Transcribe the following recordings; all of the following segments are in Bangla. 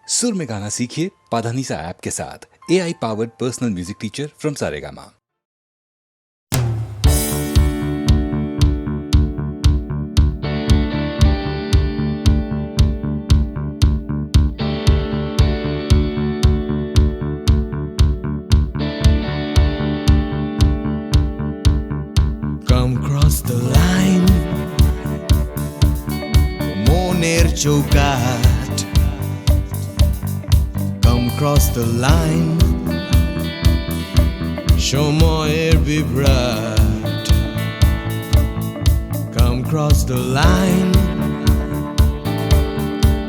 सुर में गाना सीखिए पाधानीसा ऐप के साथ AI powered personal music teacher from Saregama. Come cross the line, মনের চৌকাঠ। Come cross the line, সময়ের বিভ্রাট। Come cross the line,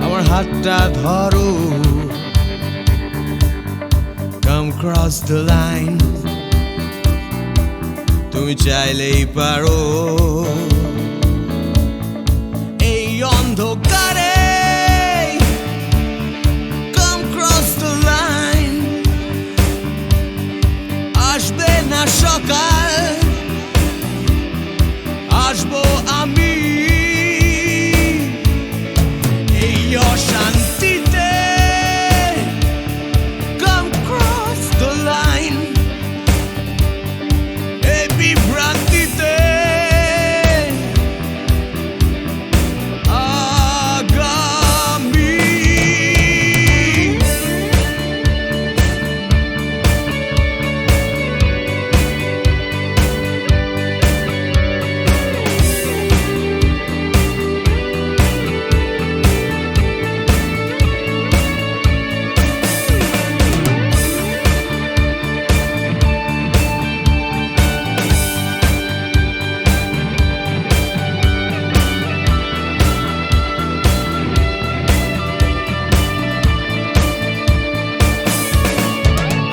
আমার হাতটা ধরো। Come cross the line, তুমি চাইলেই পারো। এই অন্ধকারে Come cross the line, আসবে না সকাল, আসবো আমি। এই অশান্তিতে Come cross the line, এই বিভ্রান্তিতে আগামী।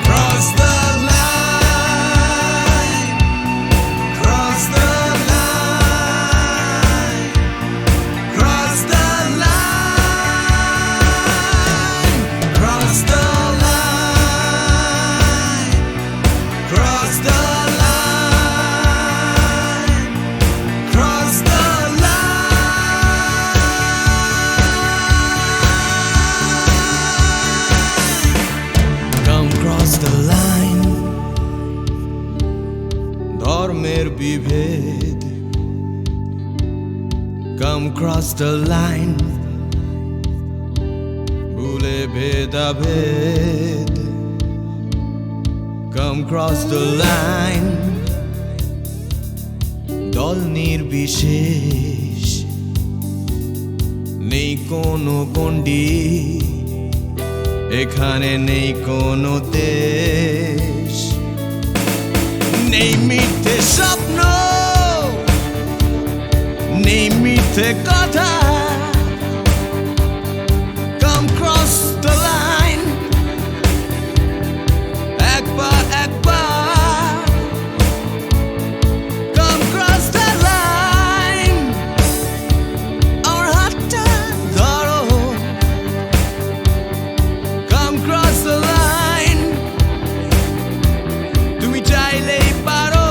Cross the line, cross the line, cross the line, cross the line, cross the line, cross the line. Come cross the line, ধর্মের বিভেদ। Come cross the line, ভুলে ভেদাভেদ। Come cross the line, দল নির্বিশেষ, নেই কোনো গণ্ডি, এখানে নেই কোনো দেশ। নেই মিথ্যে স্বপ্ন, নেই মিথ্যে কথা। Come cross the line, একবার একবার Come cross the line, আমার হাতটা ধরো। Come cross the line, তুমি চাইলেই পারো।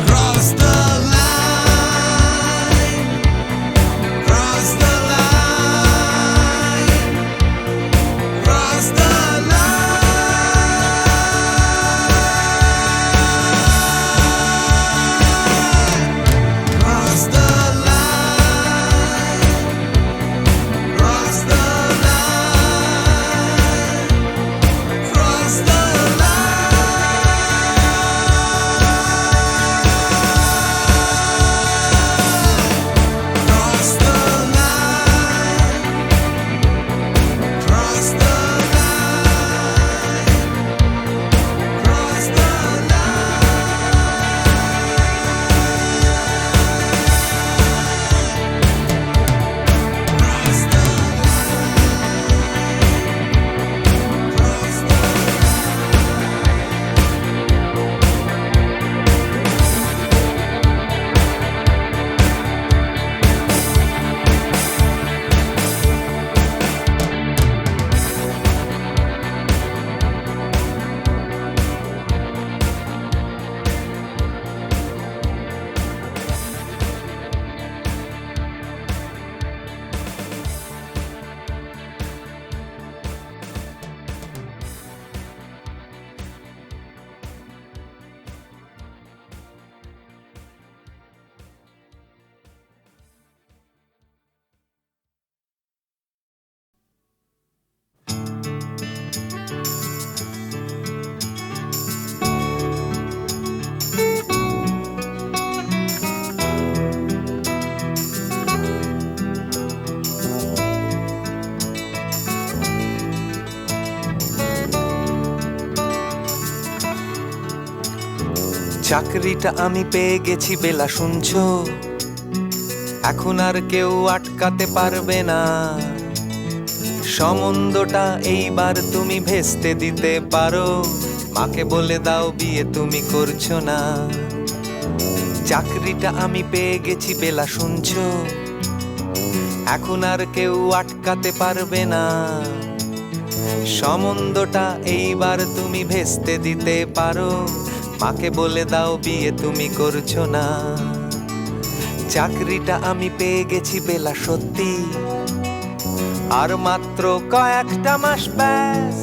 Cross the line, চাকরিটা আমি পেয়ে গেছি বেলা, শুনছো? এখন আর কেউ আটকাতে পারবে না। সম্বন্ধটা এইবার তুমি ভেস্তে দিতে পারো। মাকে বলে দাও বিয়ে তুমি করছো না। চাকরিটা আমি পেয়ে গেছি বেলা, শুনছো? এখন আর কেউ আটকাতে পারবে না। সম্বন্ধটা এইবার তুমি ভেস্তে দিতে পারো। মাকে বলে দাও বিয়ে তুমি করছো না। চাকরিটা আমি পেয়ে গেছি বেলা, সত্যি। আর মাত্র কয়েকটা মাস ব্যাস।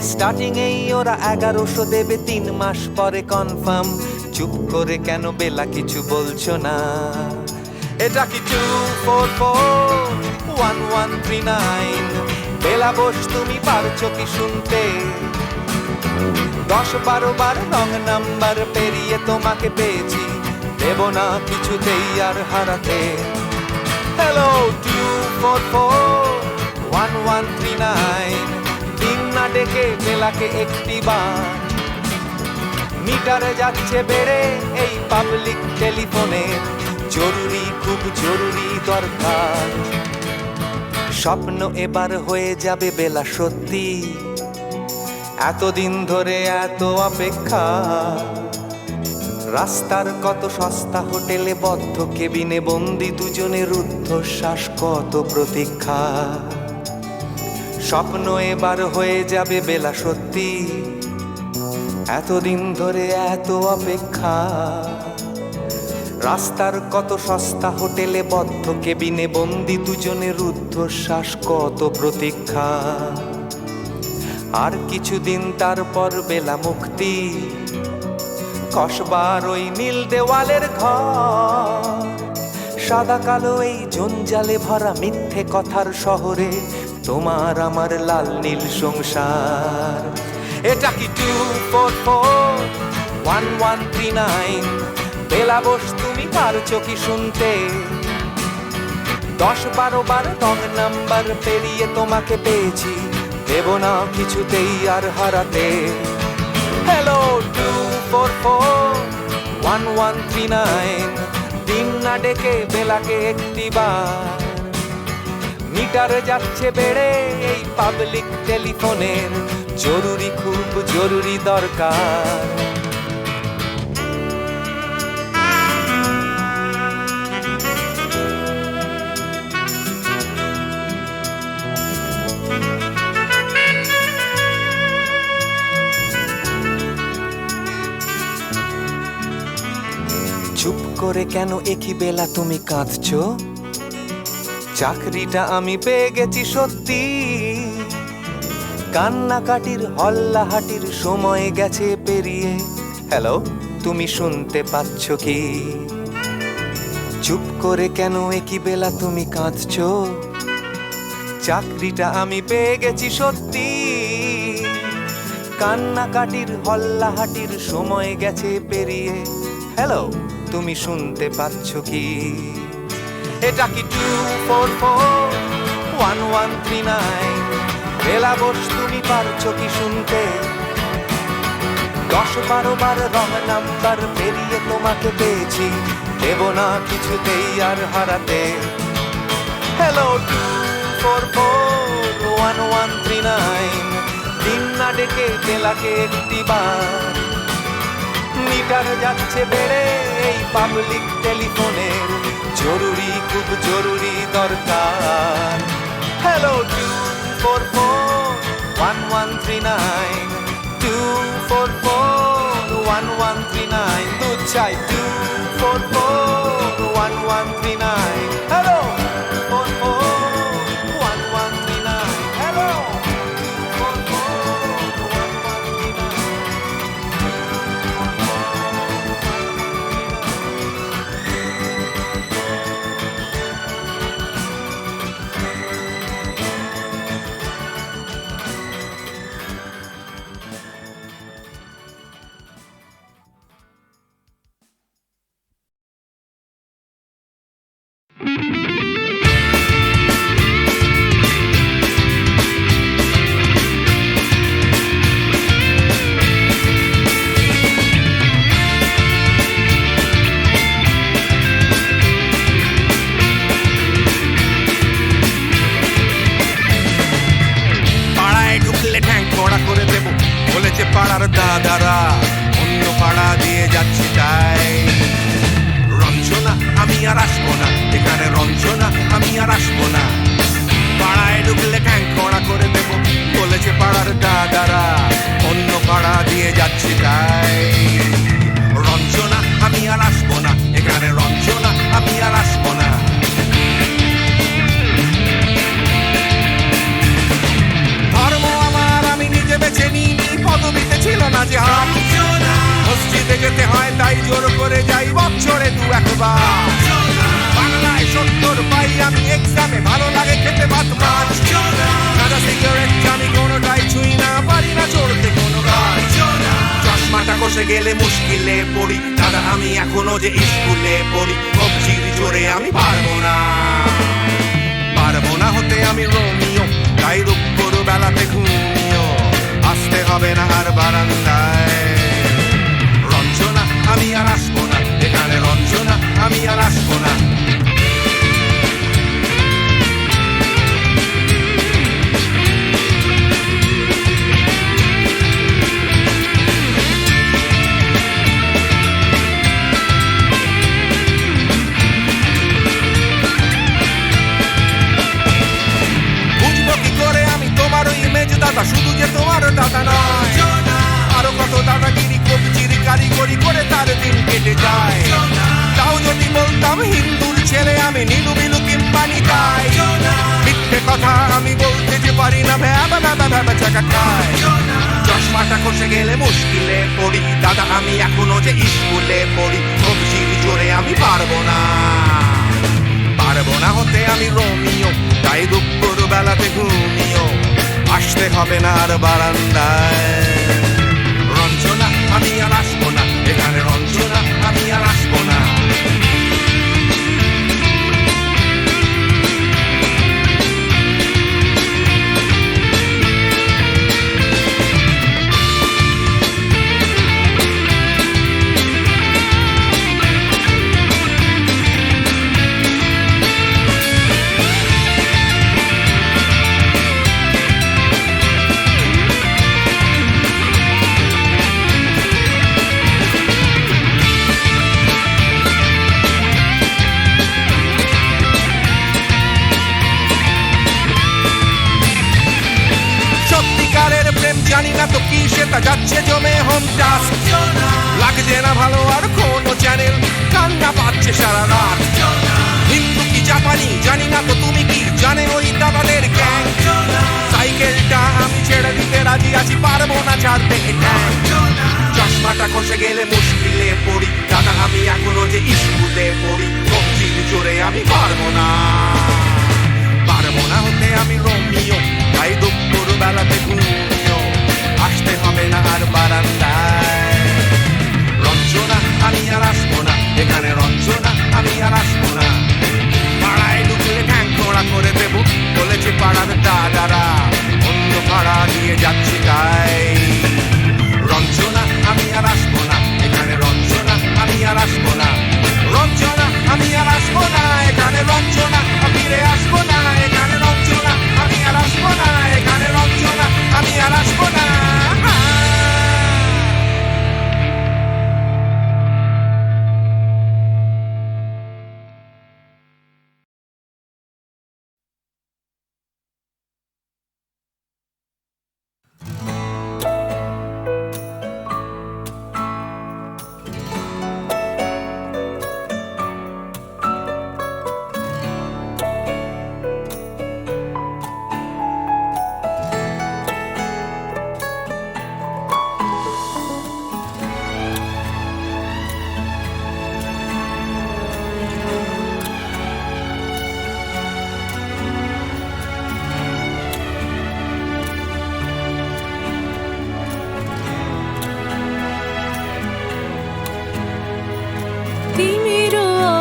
স্টার্টিং এই ওরা 1100 দেবে, 3 মাস পরে কনফার্ম। চুপ করে কেন বেলা কিছু বলছো না? এটা কি 2441139? বেলা বোস তুমি পারছো কি শুনতে? 10-12 বার রং নাম্বার পেরিয়ে তোমাকে পেয়েছি, দেব না কিছুতেই আর হারাতে। হ্যালো 2441139, দিন না ডেকে বেলাকে একটি বার। মিটারে যাচ্ছে বেড়ে এই পাবলিক টেলিফোনের, জরুরি খুব জরুরি দরকার। স্বপ্ন এবার হয়ে যাবে বেলা, সত্যি। এতদিন ধরে এত অপেক্ষা। রাস্তার কত সস্তা হোটেলে বদ্ধ কেবিনে বন্দি দুজনের রুদ্ধশ্বাস, কত প্রতীক্ষা। স্বপ্ন এবার হয়ে যাবে বেলা, সত্যি। এতদিন ধরে এত অপেক্ষা। রাস্তার কত সস্তা হোটেলে বদ্ধ কেবিনে বন্দি দুজনের রুদ্ধশ্বাস, কত প্রতীক্ষা। আর কিছুদিন তারপর বেলা মুক্তি। কসবার ওই নীল দেওয়ালের ঘর, সাদা কালো এই জঞ্জালে ভরা মিথ্যে কথার শহরে তোমার আমার লাল নীল সংসার। এটা কি 2441139? বেলা বোস তুমি পারছো কি শুনতে? 10-12 বার রং নাম্বার পেরিয়ে তোমাকে পেয়েছি, দেব না কিছুতেই আর হারাতে। হ্যালো 2441139, দিন না ডেকে বেলাকে একটি বার। মিটারে যাচ্ছে বেড়ে এই পাবলিক টেলিফোনের, জরুরি খুব জরুরি দরকার। চুপ করে কেন একই বেলা তুমি কাঁদছো? চাকরিটা আমি পেয়ে গেছি সত্যি। কান্নাকাটির হল্লাহাটির সময় গেছে পেরিয়ে। হ্যালো তুমি শুনতে পাচ্ছ কি? চুপ করে কেন একই বেলা তুমি কাঁদছো? চাকরিটা আমি পেয়ে গেছি সত্যি। কান্নাকাটির হল্লাহাটির সময় গেছে পেরিয়ে। হ্যালো তুমি শুনতে পাচ্ছ কি? এটা কি 2441139? বেলা বোস তুমি পারছো কি শুনতে? 10-12 বার রং নাম্বার পেরিয়ে তোমাকে পেয়েছি, দেব না কিছুতেই আর হারাতে। হ্যালো 2441139, দিন না ডেকে বেলাকে একটি বার। মিটার যাচ্ছে বেড়ে এই পাবলিক টেলিফোনের, জরুরি খুব জরুরি দরকার। হ্যালো 2441139, 2441139, দুধ চাই 2441139। Hello 2441139, hello 2441139। করে দেব বলেছে পাড়ার দাদারা, অন্য পাড়া দিয়ে যাচ্ছি তাই। রঞ্জনা আমি আর আসবো না, এখানে রঞ্জনা আমি আর আসবো না। পাড়ায় ঢুকলে ক্যাঙ্কড়া করে দেব বলেছে পাড়ার দাদারা, অন্য পাড়া দিয়ে যাচ্ছি তাই। রঞ্জনা আমি আর আসবো না, এখানে রঞ্জনা আমি আর আসবো না। ধর্ম আমার আমি নিজে বেছে নিইনি, পদবিতে ছিল না যে হাত। মসজিদে যেতে হয় তাই জোর করে যাই বছরে 2-1 বাংলায় 70 পাই আমি এক্সামে, ভালো লাগে খেতে ভাত মাছ। সাদা সিগারেট আমি কোনোটাই ছুঁই না, পারি না চড়তে কোনো গাছ। চশমাটা কষে গেলে মুশকিলে পড়ি, দাদা আমি এখনো যে স্কুলে পড়ি। কবজির জোরে আমি পারবো না, পারবো না হতে আমি রোমিও, তাই দুপুর বেলাতে ঘুমিও, আসতে হবে না আর বারান্দায়। রঞ্জনা আমি আর আসবো না, এখানে রঞ্জনা আমি আর আসবো না। বুঝবো কি করে আমি তোমার ওই ইমেজ দাদা, শুধু যে তোমার দাদা নয়, আরো কত দাদাগিরি কবজির কারিগরি করে তার দিন কেটে যায়। তাও যদি বলতাম হিন্দুর ছেলে আমি, নীলু বিলু কিংবা নিতাই। মিথ্যে কথা আমি বলতে যে পারি না, ভ্যাবা ভ্যাবা ভ্যাবা চাকা খায়। চশমাটা খসে গেলে মুশকিলে পড়ি, দাদা আমি এখনো যে স্কুলে পড়ি। কবজির জোরে আমি পারবো না, পারবো না হতে আমি রোমিও, তাই দুপুর বেলাতে ঘুমিও, আসতে হবে না আর বারান্দায়। রঞ্জনা আমি আর আসবো না, এখানে রঞ্জনা আমি আর আসবো না। সত্যিকারের প্রেম জানি না তো কি, সেটা যাচ্ছে জমে হোম টাস্ক। লাগছে না ভালো আর কোনো চ্যানেল, কান্না পাচ্ছে সারা রাত। হিন্দু কি জাপানি জানি না তো, তুমি কি জানে ওই দাদাদের গ্যাং? সাইকেলটা আমি ছেড়ে দিতে রাজি আছি, পারবো না ছাড়তে গ্যাং। চশমাটা খসে গেলে মুশকিলে পড়ি, দাদা আমি এখনো যে স্কুলে পড়ি। কবজির জোরে আমি পারবো না, পারবো না হতে আমি রোমিও, তাই দুপুর বেলাতে ঘুমিও, আসতে হবে না আর বারান্দায়। রঞ্জনা আমি আর আসবো না, এখানে রঞ্জনা আমি আর আসবো না। পাড়ায় ঢুকলে ক্যাঙ্কড়া করে দেব বলেছে পাড়ার দাদারা, অন্য পাড়া দিয়ে যাচ্ছি তাই। রঞ্জনা আমি আর আসবো না, এখানে রঞ্জনা আমি আর আসবো না। রঞ্জনা আমি আর আসবো না, এখানে রঞ্জনা ফিরে আসবো না। এখানে রঞ্জনা আমি আর আসবো না, এখানে রঞ্জনা আমি আর আসবো না।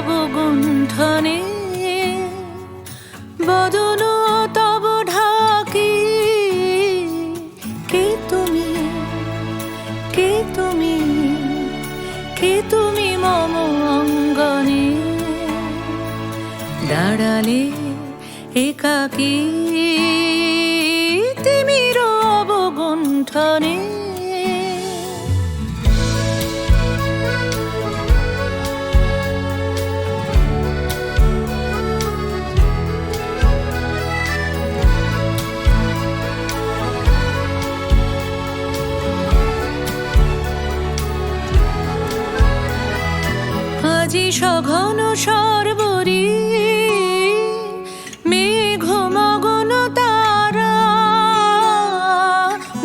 অবগুণ্ঠনে বদন তব ঢাকি। কে তুমি, কে তুমি, কে তুমি মম অঙ্গনে দাঁড়ালে একাকী। তিমির অবগুণ্ঠনে গুণ্ঠনে আজি সঘন সর্বরী মেঘ মগন তারা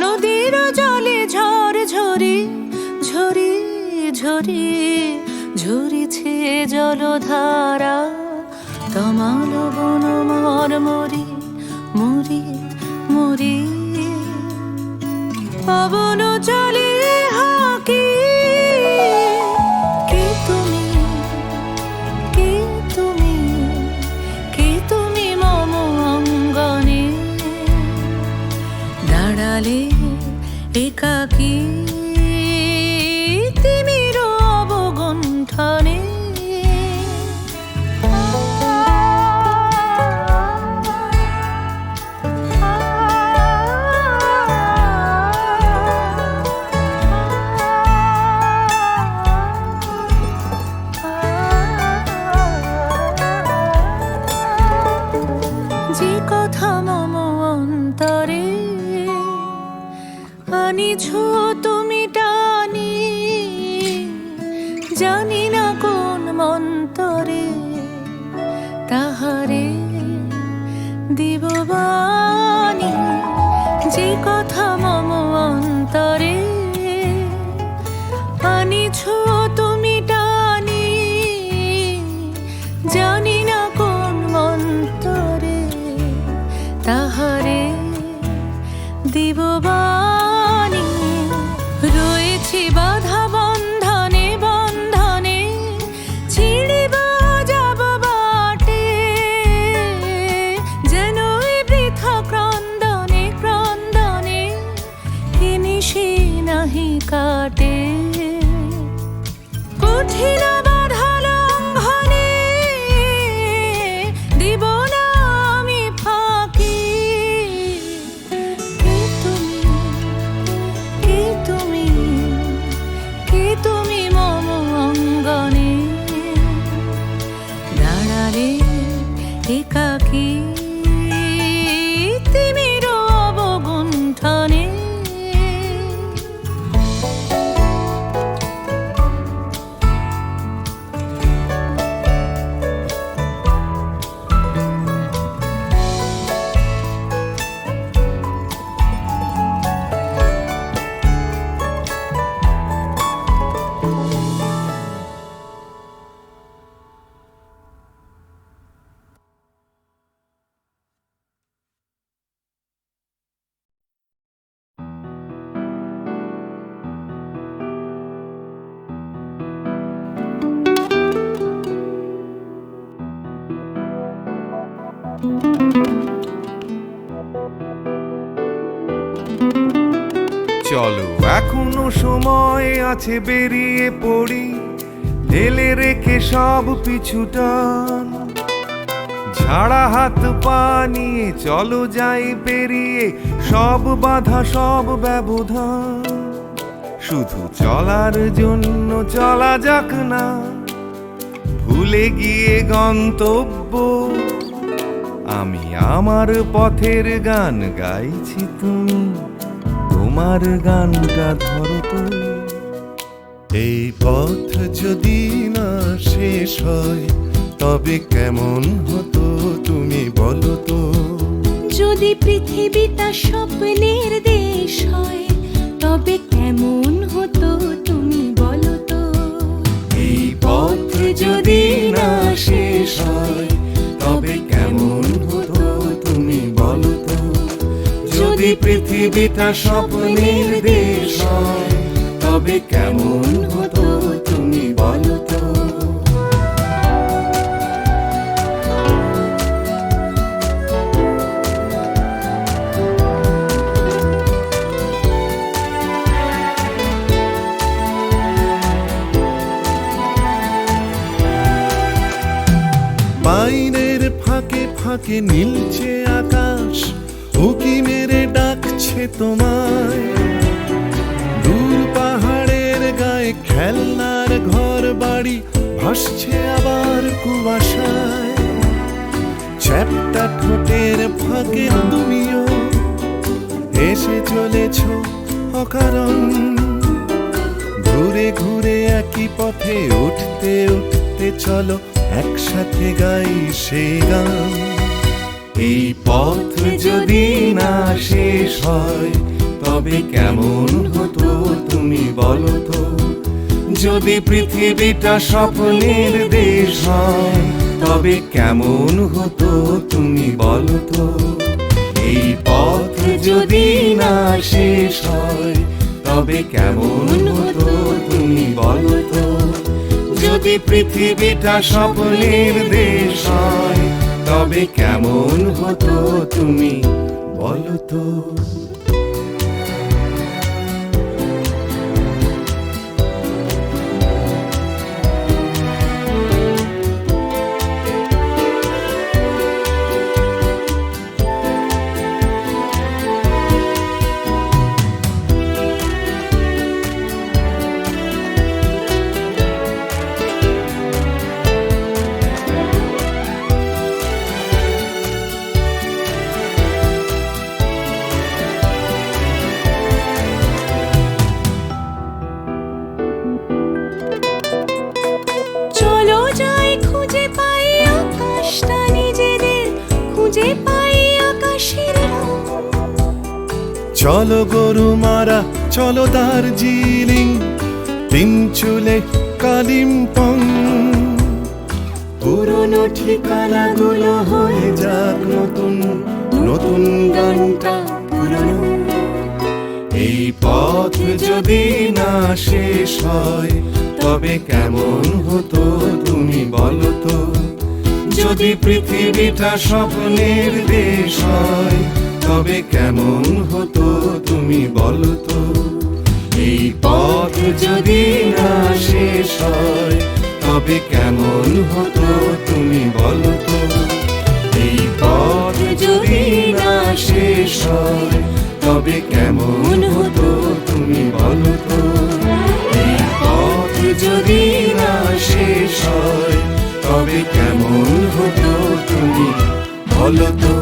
নদীর জলে ঝড় ঝরি ঝরি ঝরি ঝরিছে জলধারা তমাল বন মরমরি মরি মরি পবন চলে হাকি কে তুমি কে তুমি কে তুমি মম অঙ্গনে দাঁড়ালে একাকী তিমির অবগুণ্ঠনে যে কথা মম অন্তরে আনিছ তুমি টানি জানি না কোন মন্তরে তাহারে দিব বাণী যে কথা মম অন্তরে আনিছ তুমি টানি জানি না কোন মন্তরে তাহারে দিব বাণী রয়েছি বাধা বন্ধনে বন্ধনে ছিড়িব যাব বাটে যেন এই বৃথা ক্রন্দনে ক্রন্দনে এ নিশি নাহি কাটে কঠিন বাধা লঙ্ঘনে দিব না আমি ফাঁকি কে তুমি কে তুমি মম অঙ্গনে দাঁড়ালে একাকী তিমির অবগুণ্ঠনে চলো এখনো সময় আছে বেরিয়ে পড়ি ঢেলে রেখে সব পিছুটান ঝাড়া হাত পা নিয়ে চলো যাই পেরিয়ে সব বাধা সব ব্যবধান শুধু চলার জন্য চলা যাক না ভুলে গিয়ে গন্তব্য আমি আমার পথের গান গাইছি তুমি তোমার গানটা ধরো তো এই পথ যদি না শেষ হয় তবে কেমন হতো তুমি বলো তো যদি পৃথিবীটা স্বপ্নের দেশ হয় তবে কেমন হতো তুমি বলো তো এই পথ যদি না শেষ হয় তবে কেমন হতো তুমি বলো তো যদি পৃথিবীটা স্বপ্নের দেশ হয় তবে কেমন হতো তুমি বলো তো বাইরের ফাঁকে ফাঁকে নীলছে আকাশ উকি মেরে ডাকছে তোমায় ভাসছে আবার কুয়াশায়। চ্যাপ্টা ঠোঁটের ফাঁকে তুমিও এসে চলেছ অকারণ। ঘুরে ঘুরে একই পথে উঠতে উঠতে চলো একসাথে গাই সেই গান। এই পথ যদি না শেষ হয় তবে কেমন হতো তুমি বলো তো। যদি পৃথিবীটা স্বপ্নের দেশ হয় তবে কেমন হতো তুমি বলো তো। এই পথ যদি না শেষ হয় তবে কেমন হতো তুমি বলো তো। যদি পৃথিবীটা স্বপ্নের দেশ হয় তবে কেমন হতো তুমি বলো তো। চলো যাই খুঁজে পাই আকাশটা নিজেদের, খুঁজে পাই আকাশের রং। চলো গরু মারা চলো দার্জিলিং, তিনচুলে কালিম্পং। পুরনো ঠিকানাগুলো হয়ে যাক নতুন, নতুন গানটা পুরনো। এই পথ যদি না শেষ হয় তবে কেমন হতো তুমি বলো তো। যদি পৃথিবীটা স্বপ্নের দেশ হয় তবে কেমন হতো তুমি বলো তো। এই পথ যদি না শেষ হয় তবে কেমন হতো তুমি বলো তো। এই পথ যদি না শেষ হয় তবে কেমন হতো তুমি বলো তো। এই পথ যদি না শেষ হয় তবে কেমন হতো তুমি বলো তো।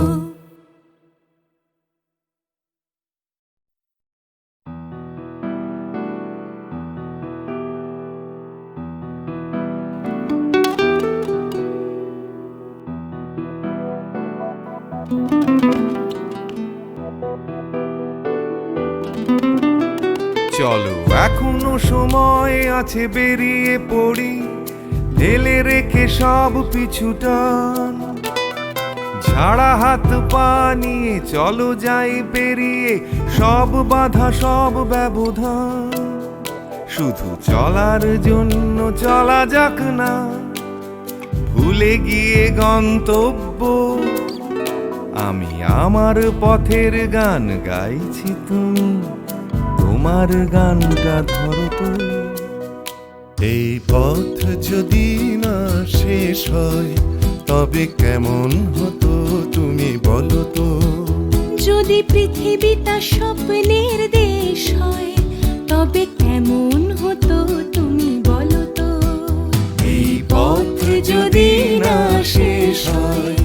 চলো এখনো সময় আছে, বেরিয়ে পড়ি ঢেলে রেখে সব পিছুটান। ঝাড়া হাত পা নিয়ে চলো যাই পেরিয়ে সব বাধা সব ব্যবধান। শুধু চলার জন্য চলা যাক না, ভুলে গিয়ে গন্তব্য। আমি আমার পথের গান গাইছি, তুমি তোমার গানটা ধরো তো। এই পথ যদি না শেষ হয় তবে কেমন হতো তুমি বলো তো। যদি পৃথিবীটা স্বপ্নের দেশ হয় তবে কেমন হতো তুমি বলো তো। এই পথ যদি না শেষ হয়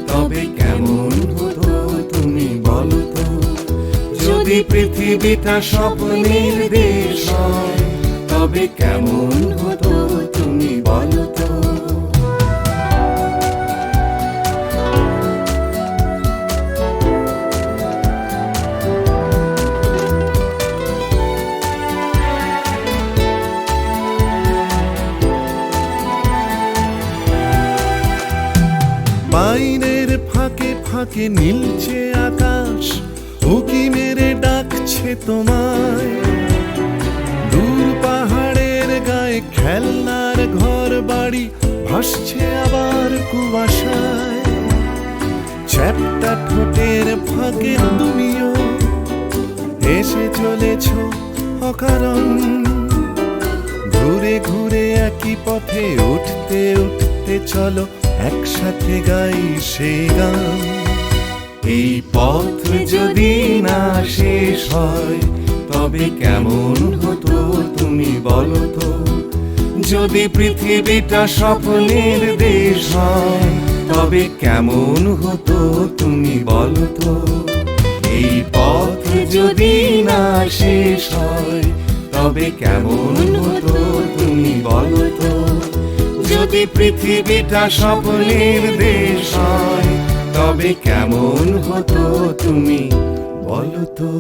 তবে কেমন হতো তুমি বলো তো। যদি পৃথিবীটা স্বপ্নের দেশ হয় তবে কেমন হতো তুমি বলো তো। পাইনের ফাঁকে ফাঁকে নীলছে আকাশ, উকি মেরে ডাকছে তোমায়। দূর পাহাড়ের গায়ে খেলনার ঘর বাড়ি ভাসছে আবার কুয়াশায়। চ্যাপ্টা ঠোঁটের ফাঁকে তুমিও এসে চলেছ অকারণ। ঘুরে ঘুরে একই পথে উঠতে উঠতে চলো একসাথে গাই সেই গান। এই পথ যদি না শেষ হয় তবে কেমন হতো তুমি বলো তো। যদি পৃথিবীটা স্বপ্নের দেশ হয় তবে কেমন হতো তুমি বলো তো। এই পথ যদি না শেষ হয় তবে কেমন হতো তুমি বলো তো। যদি পৃথিবীটা স্বপ্নের দেশ হয় তবে কেমন হতো তুমি বলো তো।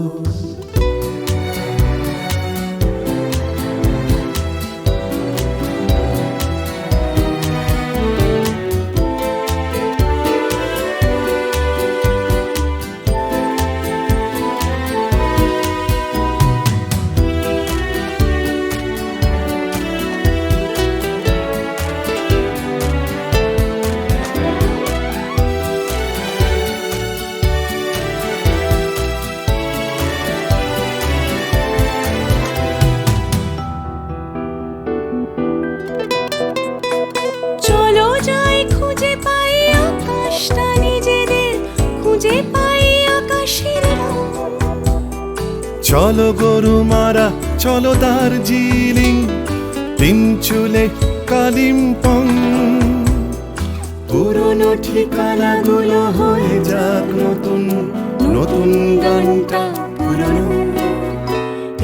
চলো যাই খুঁজে পাই আকাশটা নিজেদের, খুঁজে পাই আকাশের রং। চলো গরু মারা, চলো দার্জিলিং, তিনচুলে কালিম্পং। পুরনো ঠিকানাগুলো হয়ে যাক নতুন, নতুন গানটা পুরনো।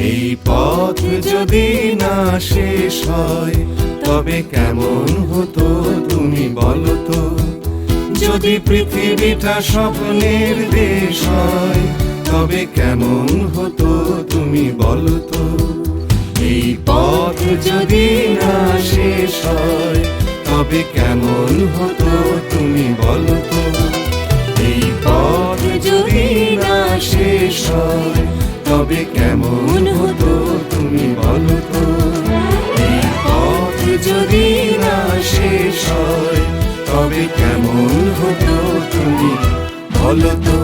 এই পথ যদি না শেষ হয় তবে কেমন হতো তুমি বলো তো। যদি পৃথিবীটা স্বপ্নের দেশ হয় তবে কেমন হতো তুমি বলো তো। এই পথ যদি না শেষ হয় তবে কেমন হতো তুমি বলো তো। এই পথ যদি না শেষ হয় তবে কেমন হতো তুমি বলো তো। এই পথ যদি না শেষ হয় তবে কেমন হতো তুমি বলো তো।